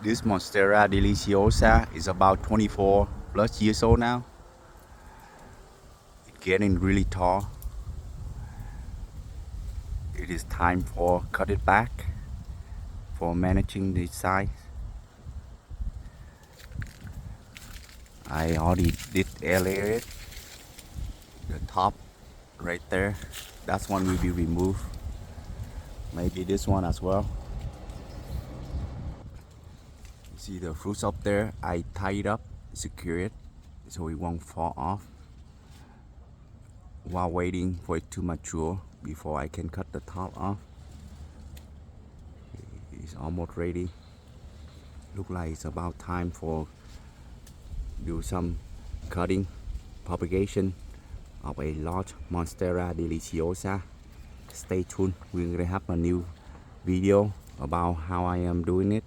This Monstera Deliciosa is about 24 plus years old now. It's getting really tall. It is time for cut it back for managing the size. I already did aerate it. The top right there, that's one will be removed. Maybe this one as well. You see the fruits up there, I tie it up, secure it so it won't fall off while waiting for it to mature before I can cut the top off. It's almost ready. Look like it's about time for do some cutting propagation of a large Monstera Deliciosa. Stay tuned, we're gonna have a new video about how I am doing it.